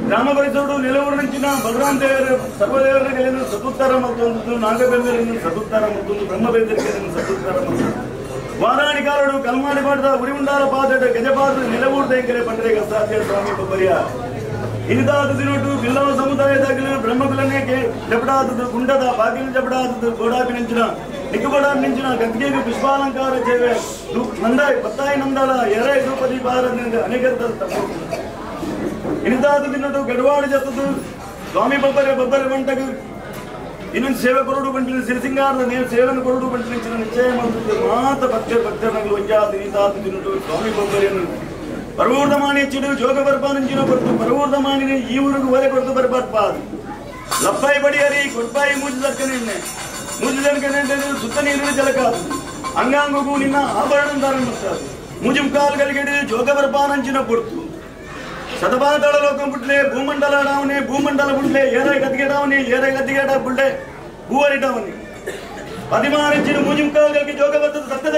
ಗ್ರಾಮ ಪರಿಸರಡು ನೆಲವೂರಿನ ಬಲರಾಮ ದೇವರು ಸರ್ವದೇವರಿಗೆ ಸತುತ್ತರ ಮತ್ತೊಂದು ನಾಗಬೇಂದ್ರನ್ನು ಸತುತ್ತರ ಮತ್ತೊಂದು ಬ್ರಹ್ಮಬೇಂದ್ರಿಗೆ ಸತುತ್ತರ ಮತ್ತೊಂದು ವಾರಾಣಿ ಕಾಲಡು ಕಲ್ಮಾಡಿ ಮಾಡಿದ ಉರಿಗುಂಡಾಲ ಪಾದಡ ಗಜಪಾದ ನೆಲವೂರು ದೇಂಕರೆ ಪಂಡ್ರೆ ಗಸಾಧ್ಯ ಸ್ವಾಮಿ ಬಬ್ಬರ್ಯ ಇನಿದಾದ ದಿನೊಟ್ಟು ಬಿಲ್ಲವ ಸಮುದಾಯದಾಗಲು ಬ್ರಹ್ಮಗುಲನೆ ಜಪಡಾದದು ಗುಂಡದ ಬಾಗಿಲು ಜಪಡಾದದು ಗೋಡಾಪಿ ನಿಂಚಿನ ನಿಕ್ಕುಬಡ ನಿಂಚಿನ ಗದ್ಗೆಗೆ ಪುಷ್ಪಾಲಂಕಾರ ಸೇವೆ ನಂದಾಯ್ ಪತ್ತಾಯಿ ನಂದಳ ಎರೆ ದ್ರೌಪದಿ ಭಾರತದಿಂದ ಅನೇಕರ ತಪ್ಪು ಇನಿದಾದ ದಿನೊಟ್ಟು ಗಡವಾಡ ಜತದು ಸ್ವಾಮಿ ಬಬ್ಬರ್ಯ ಬಂಟಗ ಇನ್ನೊಂದು ಸೇವೆ ಕೊರಡು ಬಂಟಿನ ಸಿರಿಸಿಂಗಾರದ ನೇರ ಸೇವೆಯನ್ನು ಕೊರಡು ಬಂಟಿನ ನಿಶ್ಚಯ ಮಾಡುತ್ತದೆ ಮಾತ ಭಕ್ತರನಗಳು ಒಂಜಾದ ಇನಿದಾದ ದಿನೊಟ್ಟು ಸ್ವಾಮಿ ಬಬ್ಬರ್ಯನು ಪರವೂರ್ಧಮಾನಿ ಹೆಚ್ಚಿಡು ಜೋಗ ಬರ್ಪಾನಿಂಚಿನ ಬರ್ತು ಪರವೂರ್ಧಮಾನಿನ ಈ ಊರಿಗೂ ಒಲೆ ಕೊಡ್ತು ಬರ್ಬಾರ್ಪಾದು ಲಪ್ಪಾಯಿ ಬಡಿಯರಿ ಕೊಡ್ಪಾಯಿ ಮೂಜಿದಕ್ಕನೆ ಮೂಜಿದಕ್ಕನೆ ಸುತ್ತ ನೀರಿನ ಜಲಕಾದು ಅಂಗಾಂಗಗೂ ನಿನ್ನ ಆಭರಣ ದಾರಂಭಿಸ್ತಾರೆ ಮುಜುಕಾಲ್ಗಳಿಗೆ ಜೋಗ ಬರ್ಪಾನಂಚಿನ ಕೊಡ್ತು ಸದಪಾತಾಳ ಲೋಕಂ ಬಿಡ್ಲೆ ಭೂಮಂಡಲ ಡಾವನೆ ಭೂಮಂಡಲ ಬಿಡ್ಲೆ ಏರೈ ಗದ್ದಿಗೆಡಾವನೆ ಬಿಡ್ಲೆ ಹೂವರಿಡಾವನೆ ಪದಿಮಾನಿಂಚಿನ ಮುಜುಕಾಲ್ಗಳಿಗೆ ಜೋಗ ಬರ್ತದೆ ಸತ್ಯದ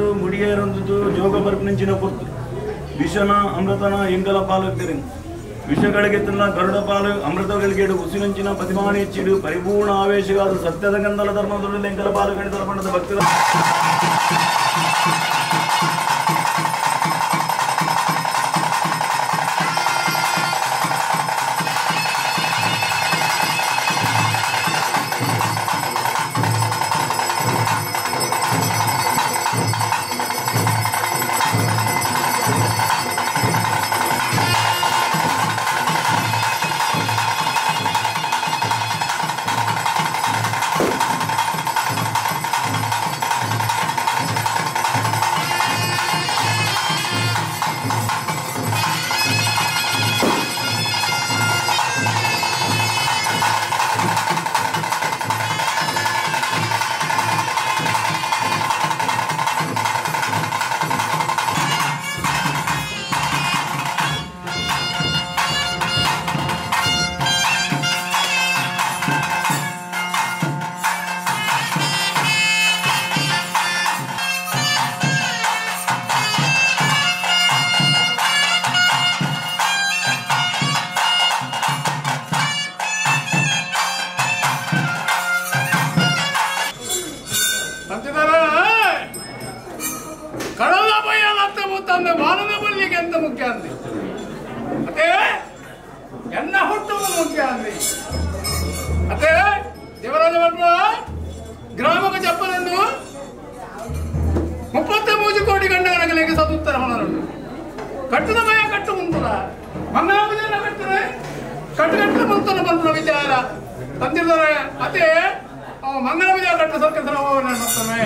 పాడు ముడియేరందుతూ జోగ పరిపించిన పొత్తు విషన అమృతన ఎంగల పాలకుని విష గడిగెత్తున్న గరుడ పాలు అమృత కలిగేడు ఉసిలించిన ప్రతిమానిచ్చిడు పరిపూర్ణ ఆవేశగాదు సత్యద గంధల ధర్మదుడు ఎంగల పాలు గణితల పండుగ భక్తుల ಗ್ರಾಮಕ್ಕೆ ಚಪ್ಪಲನ್ನು 33 ಕೋಟಿ ಗಂಡಗಳಿಗೆ ಸದುತ್ತರ ಹೊಣರು ಕಟ್ಟದ ಮಯ ಕಟ್ಟು ಮುಂತಲ ಮಂಗಲಾಪುಜನ ಕಟ್ಟರೆ ಕಟ್ಟುಗಟ್ಟಲೆ ಮುಂತನ ಬಂತನ ವಿಚಾರ ತಂದಿದ್ದಾರೆ ಅದೇ ಮಂಗಲಾಪುಜ ಕಟ್ಟ ಸರ್ಕಲ್ ನೋಡ್ತಾನೆ